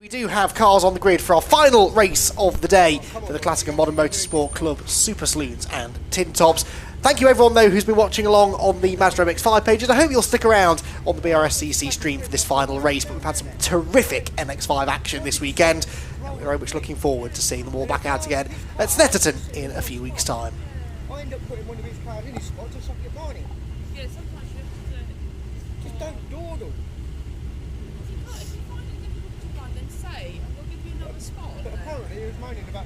We do have cars on the grid for our final race of the day for the Classic and Modern Motorsport Club Super Saloons and TinTops. Thank you everyone though who's been watching along on the Mazda MX-5 page, and I hope you'll stick around on the BRSCC stream for this final race. But we've had some terrific MX-5 action this weekend, and we're very much looking forward to seeing them all back out again at Snetterton in a few weeks' time. I end up putting one of his cars in his spot to suck your morning. Yeah, sometimes you have to do it. Just don't dawdle. If you find it difficult to run, then say, and we'll give you another spot. But apparently he was moaning about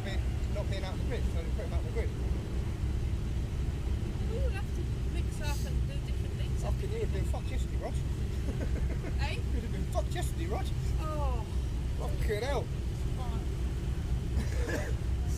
not being out of the grid, so they put him out of the grid. We will have to mix up and do different things. Fucking you would have been fucked yesterday, Rod. Eh? You would have been fucked yesterday, Rod. Oh. Fucking hell.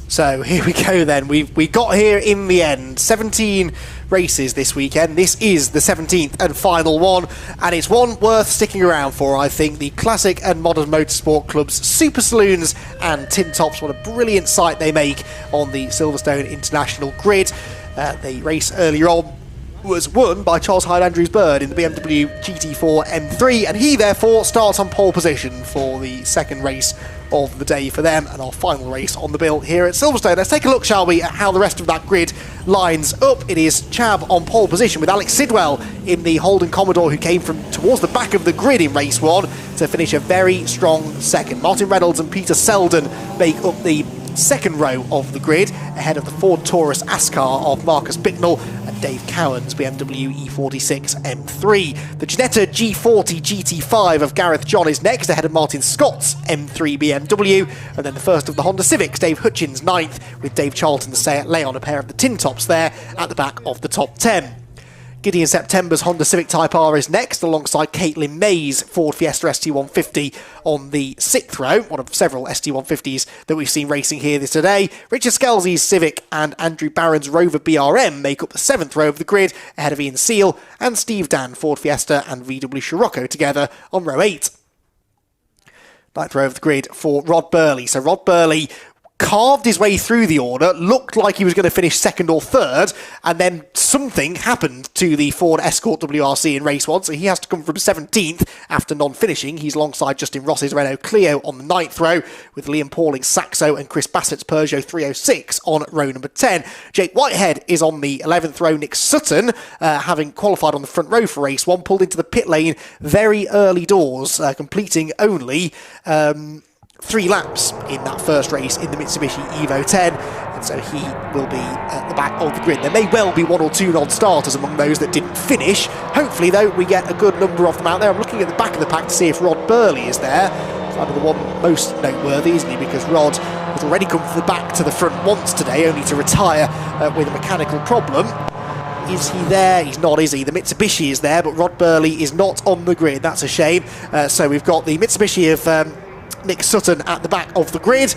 So here we go then, we got here in the end, 17 races this weekend. This is the 17th and final one, and it's one worth sticking around for, I think. The Classic and Modern Motorsport Club's Super Saloons and TinTops. What a brilliant sight they make on the Silverstone International grid. The race earlier on was won by Charles Hyde Andrews Bird in the BMW GT4 M3, and he therefore starts on pole position for the second race of the day for them, and our final race on the bill here at Silverstone. Let's take a look, shall we, at how the rest of that grid lines up. It is Chab on pole position with Alex Sidwell in the Holden Commodore, who came from towards the back of the grid in race one to finish a very strong second. Martin Reynolds and Peter Selden make up the second row of the grid, ahead of the Ford Taurus Ascar of Marcus Bicknell and Dave Cowan's BMW E46 M3. The Ginetta G40 GT5 of Gareth John is next, ahead of Martin Scott's M3 BMW, and then the first of the Honda Civics, Dave Hutchins, 9th, with Dave Charlton's Leon, a pair of the TinTops there at the back of the top 10. Gideon September's Honda Civic Type R is next, alongside Caitlin May's Ford Fiesta ST150 on the 6th row, one of several ST150s that we've seen racing here today. Richard Skelsy's Civic and Andrew Barron's Rover BRM make up the 7th row of the grid, ahead of Ian Seal and Steve Dan, Ford Fiesta and VW Scirocco together on row 8. 9th row of the grid for Rod Birley. So Rod Birley carved his way through the order, looked like he was going to finish second or third, and then something happened to the Ford Escort WRC in race one, so he has to come from 17th after non-finishing. He's alongside Justin Ross's Renault Clio on the 9th row, with Liam Pauling's Saxo and Chris Bassett's Peugeot 306 on row number 10. Jake Whitehead is on the 11th row. Nick Sutton, having qualified on the front row for race one, pulled into the pit lane very early doors, completing only 3 laps in that first race in the Mitsubishi Evo 10, and so he will be at the back of the grid. There may well be 1 or 2 non-starters among those that didn't finish. Hopefully, though, we get a good number of them out there. I'm looking at the back of the pack to see if Rod Birley is there. Kind of the one most noteworthy, isn't he? Because Rod has already come from the back to the front once today, only to retire with a mechanical problem. Is he there? He's not, is he? The Mitsubishi is there, but Rod Birley is not on the grid. That's a shame. So we've got the Mitsubishi of Nick Sutton at the back of the grid.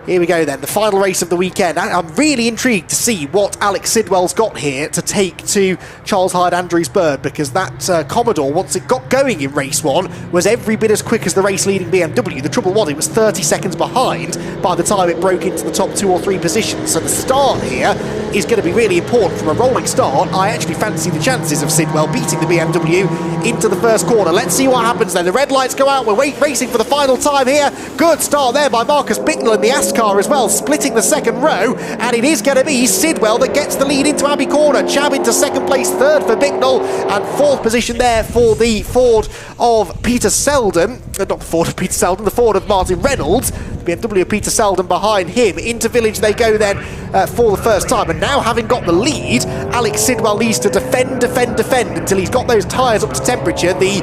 Here we go then, the final race of the weekend. I'm really intrigued to see what Alex Sidwell's got here to take to Charles Hyde Andrews Bird, because that Commodore, once it got going in race one, was every bit as quick as the race-leading BMW. The trouble was it was 30 seconds behind by the time it broke into the top 2 or 3 positions. So the start here is going to be really important. From a rolling start, I actually fancy the chances of Sidwell beating the BMW into the first corner. Let's see what happens then. The red lights go out. We're racing for the final time here. Good start there by Marcus Bicknell in the Ascar as well, splitting the second row, and it is going to be Sidwell that gets the lead into Abbey Corner. Chab into second place, third for Bicknell, and 4th position there for the Ford of Peter Selden. Not the Ford of Peter Selden, the Ford of Martin Reynolds. The BMW of Peter Selden behind him. Into Village they go then for the first time, and now having got the lead, Alex Sidwell needs to defend until he's got those tyres up to temperature. The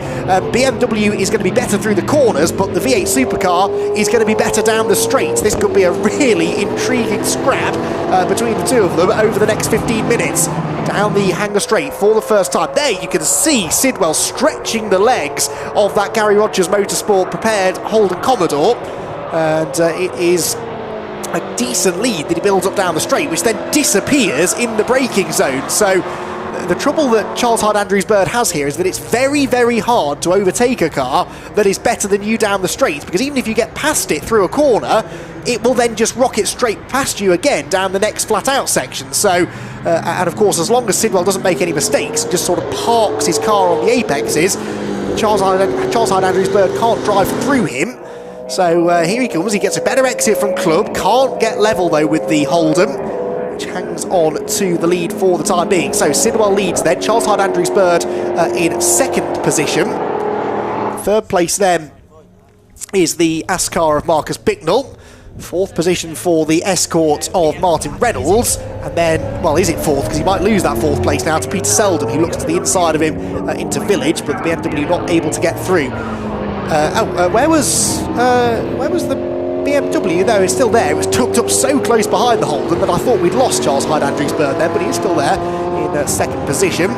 BMW is going to be better through the corners, but the V8 supercar is going to be better down the straights. This could be a really intriguing scrap between the two of them over the next 15 minutes. Down the Hanger Straight for the first time. There you can see Sidwell stretching the legs of that Gary Rogers Motorsport prepared Holden Commodore, and it is a decent lead that he builds up down the straight, which then disappears in the braking zone. So the trouble that Charles Hyde Andrews Bird has here is that it's very, very hard to overtake a car that is better than you down the straight, because even if you get past it through a corner, it will then just rocket straight past you again down the next flat out section. So, and of course, as long as Sidwell doesn't make any mistakes, just sort of parks his car on the apexes, Charles Hyde Andrews Bird can't drive through him. So here he comes, he gets a better exit from Club, can't get level though with the Holden, which hangs on to the lead for the time being. So Sidwell leads then, Charles Hyde Andrews Bird in second position. Third place then is the Ascar of Marcus Bicknell. Fourth position for the Escort of Martin Reynolds. And then, well, is it fourth? Because he might lose that fourth place now to Peter Selden, who looks to the inside of him into Village, but the BMW not able to get through. Where was the BMW? No, it's still there. It was tucked up so close behind the Holden that I thought we'd lost Charles Hyde Andrews Bird there, but he is still there in second position.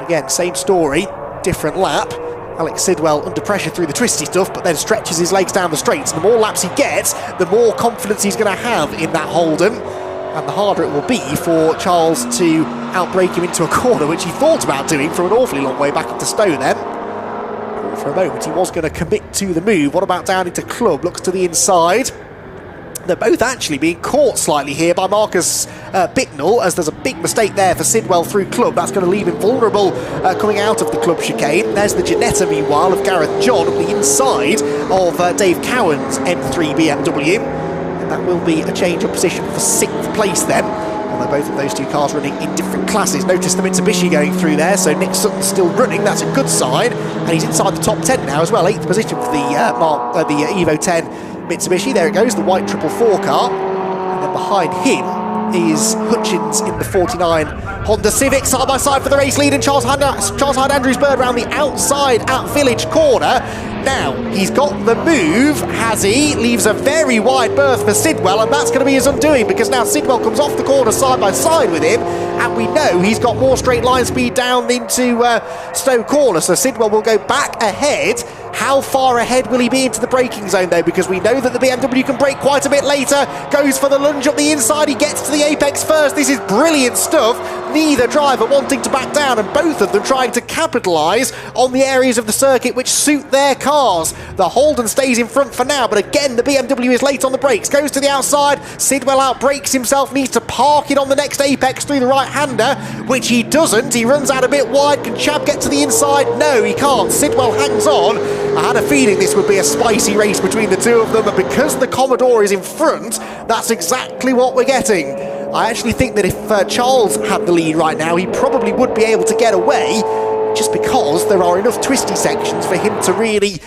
Again, same story, different lap. Alex Sidwell under pressure through the twisty stuff, but then stretches his legs down the straights. The more laps he gets, the more confidence he's going to have in that Holden, and the harder it will be for Charles to outbrake him into a corner, which he thought about doing from an awfully long way back into Stowe then. For a moment he was going to commit to the move. What about down into Club? Looks to the inside. They're both actually being caught slightly here by Marcus Bicknell, as there's a big mistake there for Sidwell through Club. That's going to leave him vulnerable coming out of the Club chicane. There's the Ginetta, meanwhile, of Gareth John on the inside of Dave Cowan's M3 BMW. And that will be a change of position for 6th place then. Although both of those two cars running in different classes. Notice the Mitsubishi going through there, so Nick Sutton's still running. That's a good sign. And he's inside the top 10 now as well. 8th position for the Evo 10 Mitsubishi. There it goes, the white 444 car. And then behind him is Hutchins in the 49 Honda Civic, side by side for the race lead, and Charles Hyde Andrews Bird round the outside at Village corner. Now, he's got the move, has he? Leaves a very wide berth for Sidwell, and that's going to be his undoing, because now Sidwell comes off the corner side by side with him, and we know he's got more straight line speed down into Stowe corner, so Sidwell will go back ahead. How far ahead will he be into the braking zone though? Because we know that the BMW can brake quite a bit later. Goes for the lunge up the inside, he gets to the apex first. This is brilliant stuff. Neither driver wanting to back down, and both of them trying to capitalise on the areas of the circuit which suit their cars. The Holden stays in front for now, but again the BMW is late on the brakes. Goes to the outside, Sidwell outbrakes himself, needs to park it on the next apex through the right-hander, which he doesn't. He runs out a bit wide. Can Chab get to the inside? No, he can't. Sidwell hangs on. I had a feeling this would be a spicy race between the two of them, and because the Commodore is in front, that's exactly what we're getting. I actually think that if Charles had the lead right now, he probably would be able to get away, just because there are enough twisty sections for him to really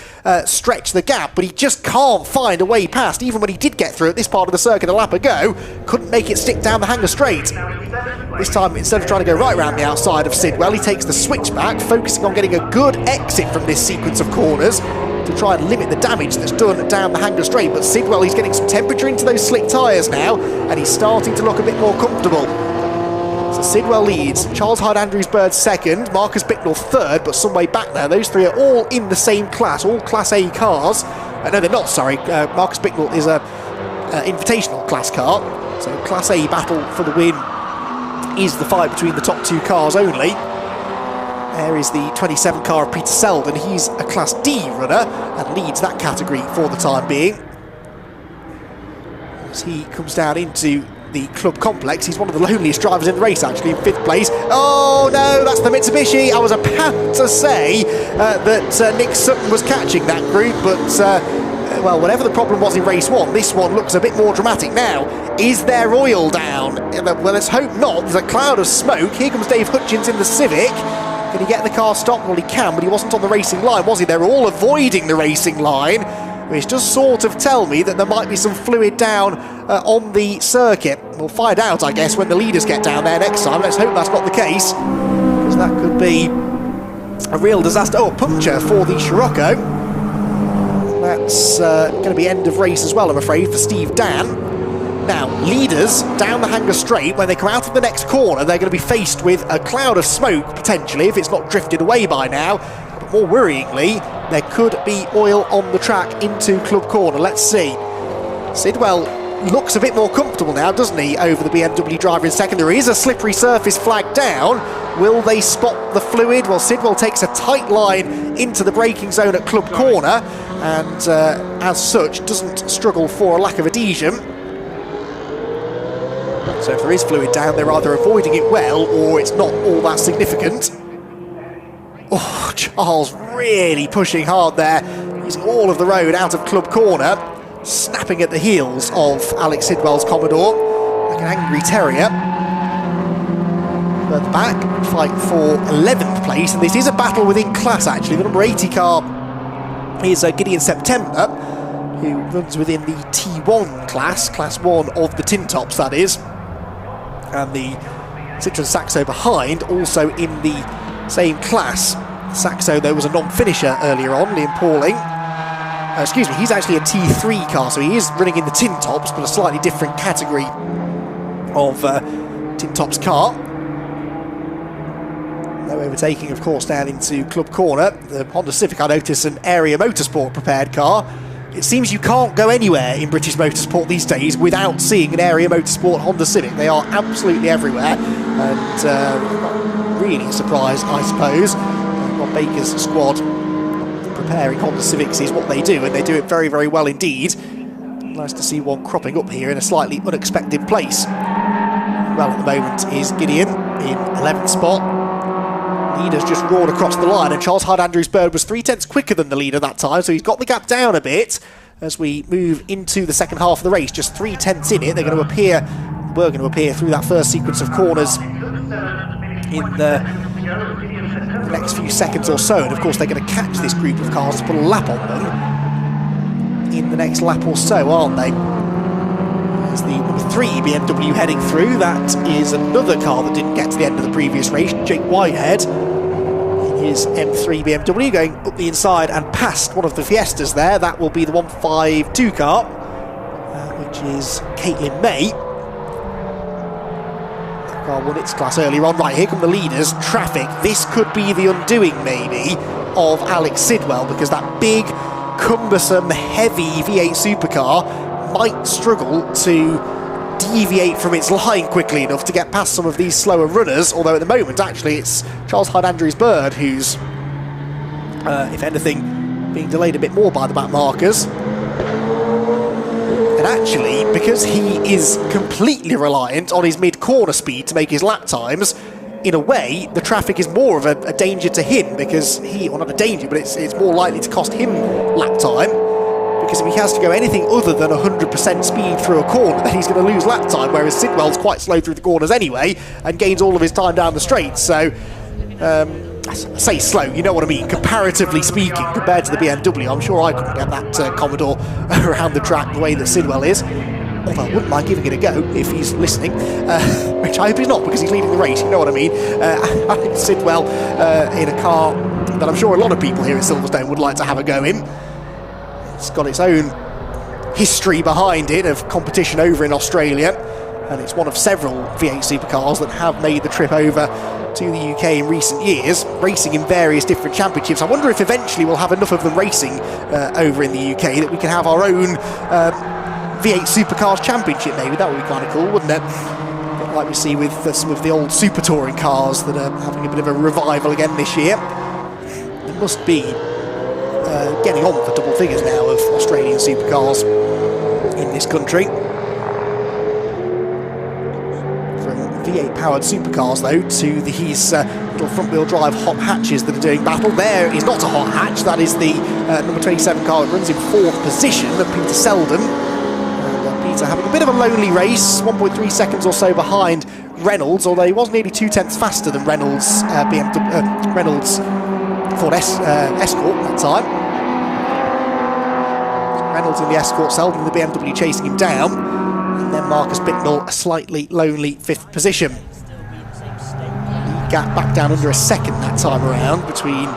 stretch the gap, but he just can't find a way past. Even when he did get through at this part of the circuit a lap ago, couldn't make it stick down the hanger straight. This time, instead of trying to go right round the outside of Sidwell, he takes the switchback, focusing on getting a good exit from this sequence of corners to try and limit the damage that's done down the hanger straight. But Sidwell, he's getting some temperature into those slick tyres now, and he's starting to look a bit more comfortable. So Sidwell leads, Charles Hyde Andrews Bird second, Marcus Bicknell third, but some way back now. Those three are all in the same class, all Class A cars. No, they're not, sorry. Marcus Bicknell is a invitational class car, so Class A battle for the win is the fight between the top two cars only. There is the 27 car of Peter Selden. He's a Class D runner and leads that category for the time being. As he comes down into the Club complex, he's one of the loneliest drivers in the race, actually, in 5th place. Oh no, that's the Mitsubishi. I was about to say that Nick Sutton was catching that group, but well, whatever the problem was in race 1, this one looks a bit more dramatic now. Is there oil down? Well, let's hope not. There's a cloud of smoke. Here comes Dave Hutchins in the Civic. Can he get the car stopped? Well, he can, but he wasn't on the racing line, was he? They're all avoiding the racing line, which does sort of tell me that there might be some fluid down on the circuit. We'll find out, I guess, when the leaders get down there next time. Let's hope that's not the case, because that could be a real disaster. Oh, a puncture for the Scirocco. That's going to be end of race as well, I'm afraid, for Steve Dan. Now, leaders down the hanger straight, when they come out of the next corner, they're going to be faced with a cloud of smoke, potentially, if it's not drifted away by now. But more worryingly, there could be oil on the track into Club corner. Let's see. Sidwell looks a bit more comfortable now, doesn't he, over the BMW driver in second. There is a slippery surface flag down. Will they spot the fluid? Well, Sidwell takes a tight line into the braking zone at Club corner, and as such, doesn't struggle for a lack of adhesion. So if there is fluid down, they're either avoiding it well, or it's not all that significant. Oh, Charles really pushing hard there. using all of the road out of Club Corner, snapping at the heels of Alex Sidwell's Commodore, like an angry terrier. Further back, fight for 11th place, and this is a battle within class actually. The number 80 car is Gideon September, who runs within the T1 class 1 of the TinTops that is, and the Citroen Saxo behind, also in the same class. Saxo though was a non-finisher earlier on, Liam Pauling. Excuse me, he's actually a T3 car, so he is running in the TinTops, but a slightly different category of TinTops car. No overtaking, of course, down into Club Corner. The Honda Civic, I notice, an Area Motorsport prepared car. It seems you can't go anywhere in British motorsport these days without seeing an Area Motorsport Honda Civic. They are absolutely everywhere, and not really a surprise, I suppose. Rob Baker's squad preparing Honda Civics is what they do, and they do it very, very well indeed. Nice to see one cropping up here in a slightly unexpected place. Well, at the moment is Gideon in 11th spot. Leader's just roared across the line, and Charles Hyde-Andrews Bird was 3/10 quicker than the leader that time, so he's got the gap down a bit as we move into the second half of the race. Just 3/10 in it. They're going to appear, were going to appear through that first sequence of corners in the next few seconds or so, and of course they're going to catch this group of cars to put a lap on them in the next lap or so, aren't they? There's the number 3 BMW heading through. That is another car that didn't get to the end of the previous race, Jake Whitehead in his M3 BMW, going up the inside and past one of the Fiestas there. That will be the 152 car, which is Caitlin May. That car won its class earlier on. Right, here come the leaders. Traffic. This could be the undoing, maybe, of Alex Sidwell, because that big, cumbersome, heavy V8 supercar might struggle to deviate from its line quickly enough to get past some of these slower runners, although at the moment actually it's Charles Hyde-Andrews Bird who's, if anything, being delayed a bit more by the back markers. And actually, because he is completely reliant on his mid-corner speed to make his lap times, in a way, the traffic is more of a danger to him, because he, well, not a danger, but it's more likely to cost him lap time. Because if he has to go anything other than 100% speed through a corner, then he's going to lose lap time, whereas Sidwell's quite slow through the corners anyway and gains all of his time down the straight. So, I say slow, you know what I mean, comparatively speaking, compared to the BMW. I'm sure I couldn't get that Commodore around the track the way that Sidwell is. Although I wouldn't mind giving it a go if he's listening, which I hope he's not, because he's leading the race, you know what I mean. Sidwell in a car that I'm sure a lot of people here at Silverstone would like to have a go in. It's got its own history behind it of competition over in Australia, and it's one of several V8 supercars that have made the trip over to the UK in recent years, racing in various different championships. I wonder if eventually we'll have enough of them racing over in the UK that we can have our own V8 Supercars Championship, maybe. That would be kind of cool, wouldn't it? Like we see with some of the old Super Touring cars that are having a bit of a revival again this year. There must be getting on for double figures now of Australian supercars in this country. From V8 powered supercars though to these little front wheel drive hot hatches that are doing battle. There is not a hot hatch, that is the number 27 car that runs in 4th position, Peter Selden. And Peter having a bit of a lonely race, 1.3 seconds or so behind Reynolds, although he was nearly 2/10 faster than Reynolds' Reynolds Ford Escort that time. Reynolds in the Escort, Selden in the BMW chasing him down, and then Marcus Bicknell a slightly lonely 5th position. The gap back down under a second that time around between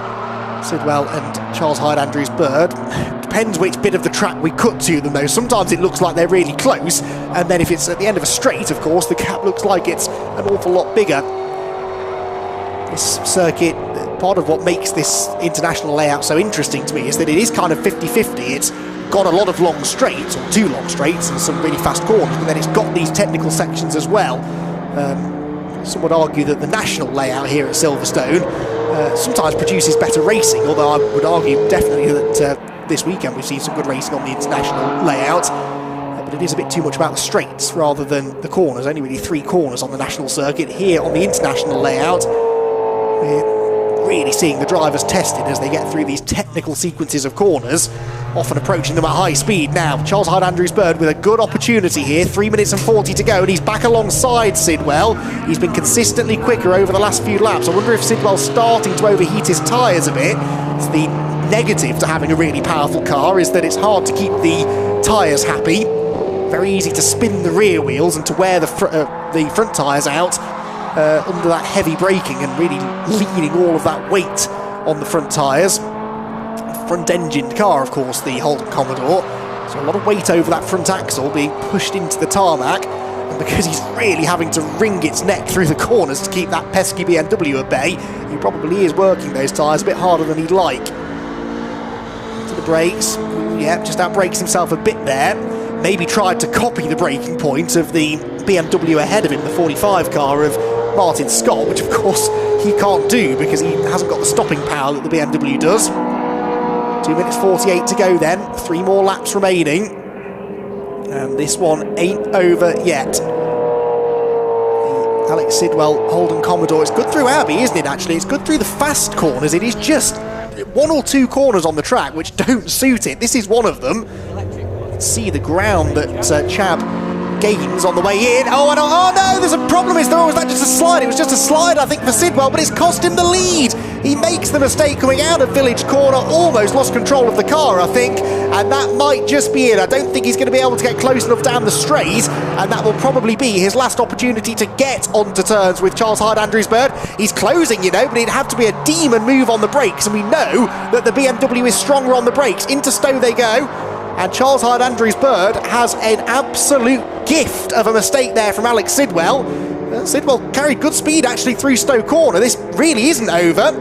Sidwell and Charles Hyde-Andrews Bird. Depends which bit of the track we cut to them though. Sometimes it looks like they're really close, and then if it's at the end of a straight, of course, the gap looks like it's an awful lot bigger. This circuit, part of what makes this international layout so interesting to me is that it is kind of 50-50. It's got a lot of long straights, or 2 long straights, and some really fast corners, but then it's got these technical sections as well. Some would argue that the national layout here at Silverstone sometimes produces better racing, although I would argue definitely that this weekend we've seen some good racing on the international layout. But it is a bit too much about the straights rather than the corners. Only really 3 corners on the national circuit. Here on the international layout, we're really seeing the drivers tested as they get through these technical sequences of corners, often approaching them at high speed. Now, Charles Hyde-Andrews-Bird with a good opportunity here, 3 minutes and 40 to go, and he's back alongside Sidwell. He's been consistently quicker over the last few laps. I wonder if Sidwell's starting to overheat his tyres a bit. It's the negative to having a really powerful car, is that it's hard to keep the tyres happy. Very easy to spin the rear wheels and to wear the front tyres out under that heavy braking and really leaning all of that weight on the front tyres. Front-engined car, of course, the Holden Commodore. So a lot of weight over that front axle being pushed into the tarmac, and because he's really having to wring its neck through the corners to keep that pesky BMW at bay, he probably is working those tyres a bit harder than he'd like. To the brakes, yeah, just outbrakes himself a bit there. Maybe tried to copy the braking point of the BMW ahead of him, the 45 car of Martin Scott, which of course he can't do because he hasn't got the stopping power that the BMW does. 2 minutes 48 to go then, 3 more laps remaining, and this one ain't over yet. The Alex Sidwell Holden Commodore, it's good through Abbey, isn't it actually? It's good through the fast corners. It is just 1 or 2 corners on the track which don't suit it. This is one of them. See the ground that Chab gains on the way in. Oh no, there's a problem. Was that just a slide? It was just a slide, I think, for Sidwell, but it's cost him the lead. He makes the mistake coming out of Village Corner, almost lost control of the car, I think, and that might just be it. I don't think he's going to be able to get close enough down the straight, and that will probably be his last opportunity to get onto turns with Charles Hyde-Andrews-Bird. He's closing, you know, but it'd have to be a demon move on the brakes, and we know that the BMW is stronger on the brakes. Into Stowe they go. And Charles Hyde-Andrews-Bird has an absolute gift of a mistake there from Alex Sidwell. Sidwell carried good speed actually through Stowe Corner. This really isn't over.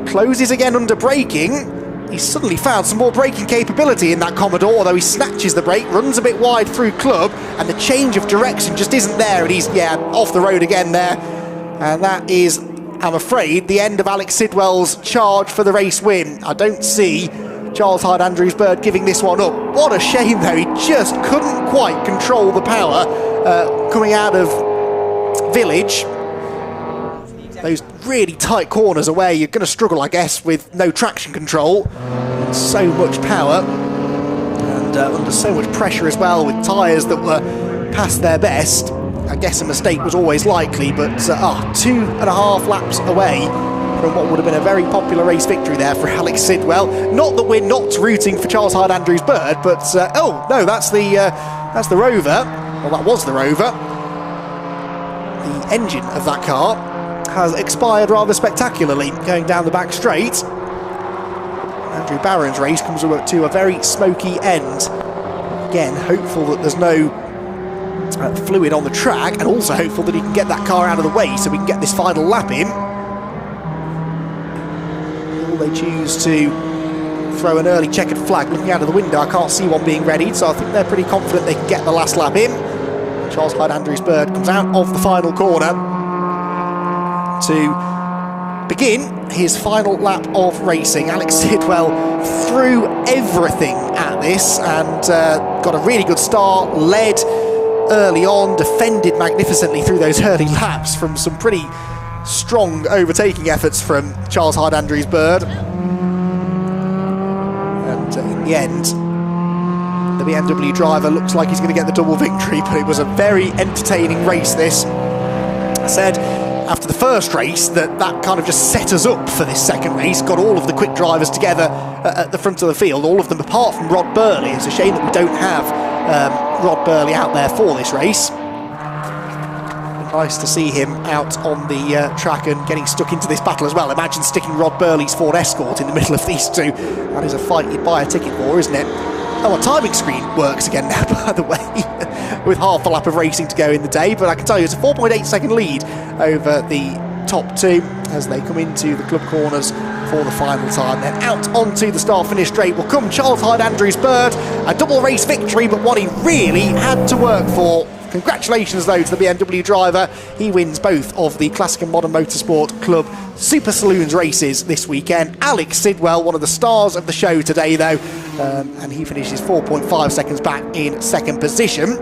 Closes again under braking. He's suddenly found some more braking capability in that Commodore, although he snatches the brake, runs a bit wide through Club, and the change of direction just isn't there, and he's, yeah, off the road again there. And that is, I'm afraid, the end of Alex Sidwell's charge for the race win. I don't see Charles Hyde-Andrews-Bird giving this one up. What a shame though, he just couldn't quite control the power coming out of Village. Those really tight corners are where you're going to struggle, I guess, with no traction control. And so much power and under so much pressure as well, with tyres that were past their best. I guess a mistake was always likely, but 2.5 laps away from what would have been a very popular race victory there for Alex Sidwell. Not that we're not rooting for Charles Hyde-Andrews-Bird, but oh no, that's the Rover. Well, that was the Rover. The engine of that car has expired rather spectacularly, going down the back straight. Andrew Barron's race comes to a very smoky end. Again, hopeful that there's no fluid on the track, and also hopeful that he can get that car out of the way so we can get this final lap in. They choose to throw an early checkered flag. Looking out of the window, I can't see one being readied, so I think they're pretty confident they can get the last lap in. Charles Hyde-Andrews-Bird comes out of the final corner to begin his final lap of racing. Alex Sidwell threw everything at this and got a really good start, led early on, defended magnificently through those early laps from some pretty strong overtaking efforts from Charles Hyde-Andrews-Bird. And in the end, the BMW driver looks like he's going to get the double victory, but it was a very entertaining race, this. I said after the first race that kind of just set us up for this second race, got all of the quick drivers together at the front of the field, all of them apart from Rod Birley. It's a shame that we don't have Rod Birley out there for this race. Nice to see him out on the track and getting stuck into this battle as well. Imagine sticking Rod Birley's Ford Escort in the middle of these two. That is a fight you'd buy a ticket for, isn't it? Oh, our timing screen works again now, by the way, with half a lap of racing to go in the day. But I can tell you it's a 4.8 second lead over the top two as they come into the club corners for the final time. Then out onto the start-finish straight will come Charles Hyde-Andrews-Bird. A double race victory, but one he really had to work for. Congratulations, though, to the BMW driver. He wins both of the Classic and Modern Motorsport Club Super Saloons races this weekend. Alex Sidwell, one of the stars of the show today, though, and he finishes 4.5 seconds back in second position.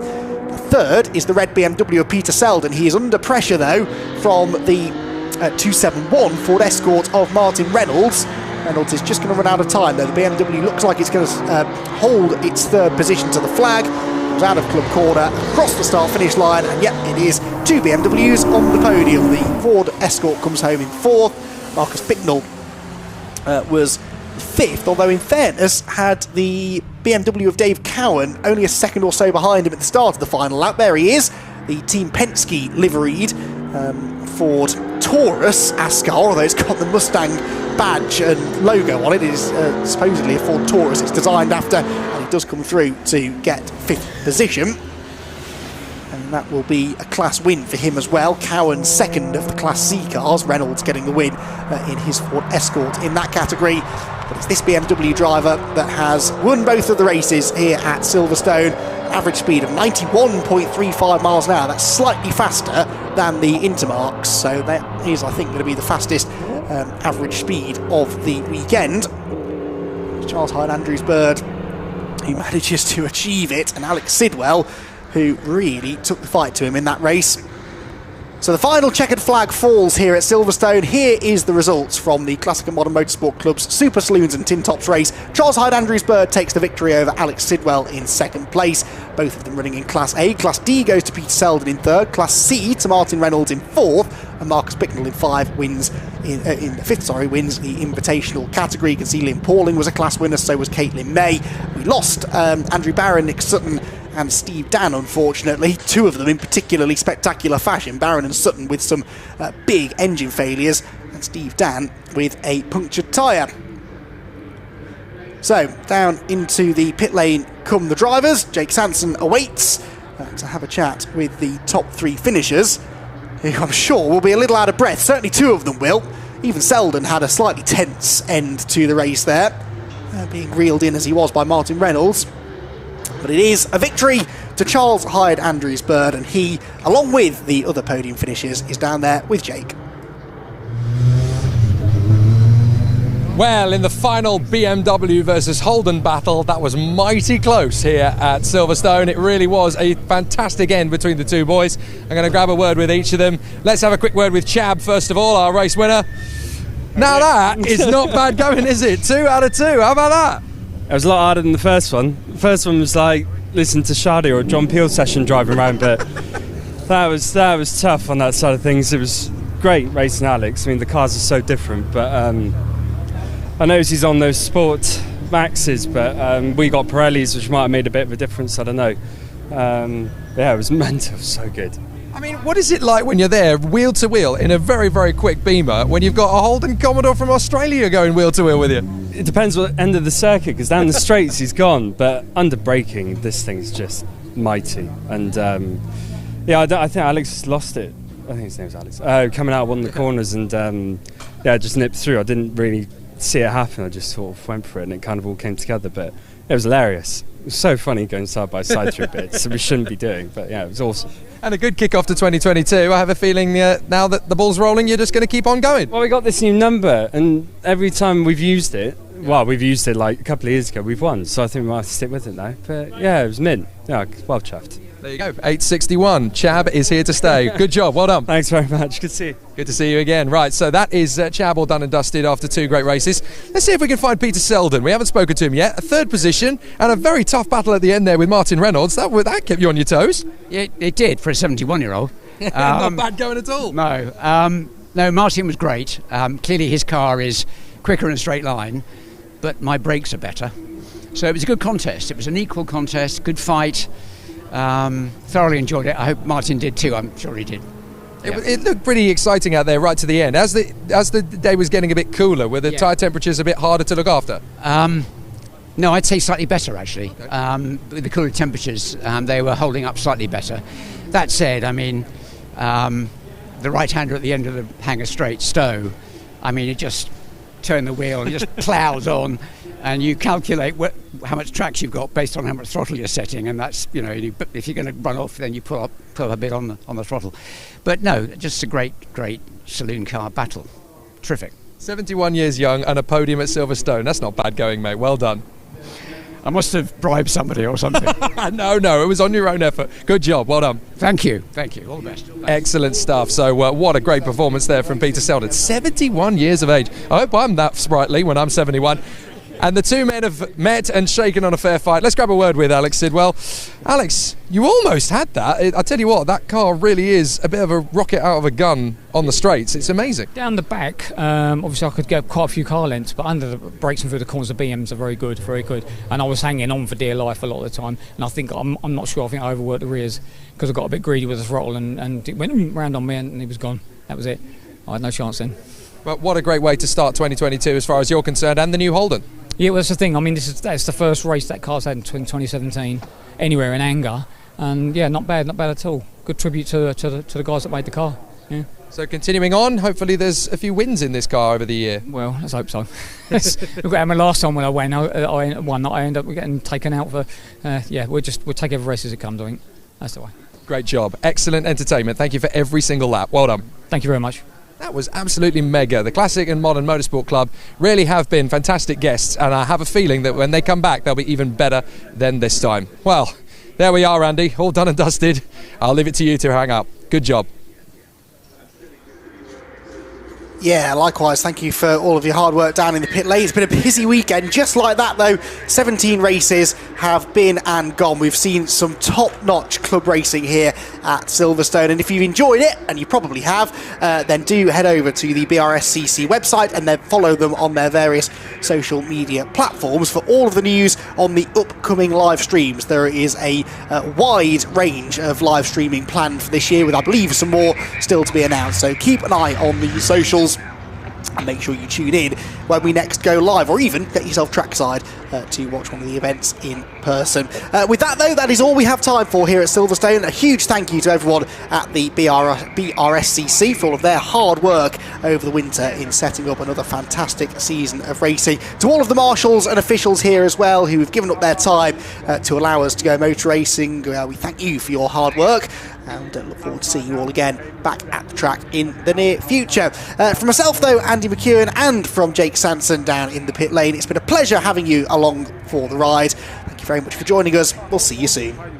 Third is the red BMW of Peter Selden. He is under pressure, though, from the 271 Ford Escort of Martin Reynolds. Reynolds is just going to run out of time though. The BMW looks like it's going to hold its third position to the flag. It was out of club corner, across the start finish line, and yep, it is 2 BMWs on the podium. The Ford Escort comes home in 4th. Marcus Bicknell was 5th, although in fairness had the BMW of Dave Cowan only a second or so behind him at the start of the final lap. There he is, the Team Penske liveried Ford Taurus Ascar, although it's got the Mustang badge and logo on it. It is supposedly a Ford Taurus it's designed after, and it does come through to get 5th position. And that will be a class win for him as well. Cowan 2nd of the Class C cars, Reynolds getting the win in his Ford Escort in that category. But it's this BMW driver that has won both of the races here at Silverstone. Average speed of 91.35 miles an hour. That's slightly faster than the Intermarques, so that is, I think, going to be the fastest average speed of the weekend. Charles Hyde Andrews Bird, who manages to achieve it, and Alex Sidwell, who really took the fight to him in that race. So the final checkered flag falls here at Silverstone. Here is the results from the Classic and Modern Motorsport Club's Super Saloons and TinTops race. Charles Hyde Andrews Bird takes the victory over Alex Sidwell in 2nd place. Both of them running in Class A. Class D goes to Peter Selden in 3rd. Class C to Martin Reynolds in 4th. And Marcus Bicknell in 5th wins wins the Invitational category. You can see Liam Pauling was a class winner, so was Caitlin May. We lost Andrew Barron, Nick Sutton and Steve Dan, unfortunately. 2 of them in particularly spectacular fashion. Barron and Sutton with some big engine failures, and Steve Dan with a punctured tyre. So, down into the pit lane come the drivers. Jake Sanson awaits to have a chat with the top 3 finishers, who I'm sure will be a little out of breath. Certainly 2 of them will. Even Selden had a slightly tense end to the race there, being reeled in as he was by Martin Reynolds. But it is a victory to Charles Hyde Andrews Bird, and he, along with the other podium finishers, is down there with Jake. Well, in the final BMW versus Holden battle, that was mighty close here at Silverstone. It really was a fantastic end between the 2 boys. I'm going to grab a word with each of them. Let's have a quick word with Chab, first of all, our race winner. Now that is not bad going, is it? 2 out of 2, how about that? It was a lot harder than the first one. The first one was like listening to Shadi or a John Peel session driving around, but that was tough on that side of things. It was great racing Alex. I mean, the cars are so different, but I know he's on those Sport Maxes, but we got Pirellis, which might have made a bit of a difference. I don't know. Yeah, it was mental. So good. I mean, what is it like when you're there wheel to wheel in a very, very quick Beamer when you've got a Holden Commodore from Australia going wheel to wheel with you? It depends what end of the circuit, because down the straights he's gone, but under braking this thing's just mighty. And yeah, I think Alex lost it. I think his name's Alex. Coming out one of the corners and yeah, just nipped through. I didn't really see it happen. I just sort of went for it, and it kind of all came together. But it was hilarious. It was so funny going side by side through bits that we shouldn't be doing. But yeah, it was awesome. And a good kick-off to 2022. I have a feeling now that the ball's rolling, you're just going to keep on going. Well, we got this new number, and every time we've used it, well, we've used it like a couple of years ago, we've won. So I think we might have to stick with it now. But yeah, it was mint. Yeah, well chuffed. There you go, 861. Chab is here to stay. Good job, well done. Thanks very much, good to see you. Good to see you again. Right, so that is Chab all done and dusted after 2 great races. Let's see if we can find Peter Selden. We haven't spoken to him yet. A 3rd position and a very tough battle at the end there with Martin Reynolds. That kept you on your toes. Yeah, it did for a 71-year-old. Not bad going at all. No, no, Martin was great. Clearly his car is quicker in a straight line, but my brakes are better. So it was a good contest. It was an equal contest, good fight. Thoroughly enjoyed it. I hope Martin did too. I'm sure he did. Yeah. It looked pretty exciting out there right to the end. As the day was getting a bit cooler, were the tyre temperatures a bit harder to look after? No, I'd say slightly better actually. Okay. With the cooler temperatures, they were holding up slightly better. That said, I mean, the right-hander at the end of the Hanger Straight, Stowe, I mean, it just turned the wheel and just ploughs on, and you calculate how much traction you've got based on how much throttle you're setting, and that's, you know, if you're going to run off, then you pull up a bit on the throttle. But no, just a great saloon car battle. Terrific. 71 years young and a podium at Silverstone. That's not bad going, mate. Well done. I must have bribed somebody or something. No, it was on your own effort. Good job, well done. Thank you. All the best. Excellent stuff. So what a great performance there from Peter Selden. 71 years of age. I hope I'm that sprightly when I'm 71. And the two men have met and shaken on a fair fight. Let's grab a word with Alex Sidwell. Alex, you almost had that. I tell you what, that car really is a bit of a rocket out of a gun on the straights. It's amazing. Down the back, obviously I could get quite a few car lengths, but under the brakes and through the corners, the BMs are very good. And I was hanging on for dear life a lot of the time. And I think, I'm not sure, I think I overworked the rears because I got a bit greedy with the throttle and it went round on me and he was gone. That was it. I had no chance then. But what a great way to start 2022 as far as you're concerned, and the new Holden. Yeah, well, that's the thing. I mean, that's the first race that car's had in 2017 anywhere in Angell, and yeah, not bad at all. Good tribute to the guys that made the car. Yeah. So continuing on, hopefully there's a few wins in this car over the year. Well, let's hope so. Look at my last time when I won, I ended up getting taken out for. We'll take every race as it comes. I think that's the way. Great job, excellent entertainment. Thank you for every single lap. Well done. Thank you very much. That was absolutely mega. The Classic and Modern Motorsport Club really have been fantastic guests, and I have a feeling that when they come back, they'll be even better than this time. Well, there we are, Andy, all done and dusted. I'll leave it to you to hang up. Good job. Yeah, likewise, thank you for all of your hard work down in the pit lane. It's been a busy weekend. Just like that, though, 17 races have been and gone. We've seen some top-notch club racing here at Silverstone, and if you've enjoyed it, and you probably have, then do head over to the BRSCC website and then follow them on their various social media platforms for all of the news on the upcoming live streams. There is a wide range of live streaming planned for this year, with, I believe, some more still to be announced. So keep an eye on the socials and make sure you tune in when we next go live, or even get yourself trackside to watch one of the events in person. With that, though, that is all we have time for here at Silverstone. A huge thank you to everyone at the BRSCC for all of their hard work over the winter in setting up another fantastic season of racing. To all of the marshals and officials here as well who have given up their time to allow us to go motor racing, we thank you for your hard work, and look forward to seeing you all again back at the track in the near future. From myself, though, Andy McEwen, and from Jake Sanson down in the pit lane, it's been a pleasure having you along for the ride. Thank you very much for joining us. We'll see you soon.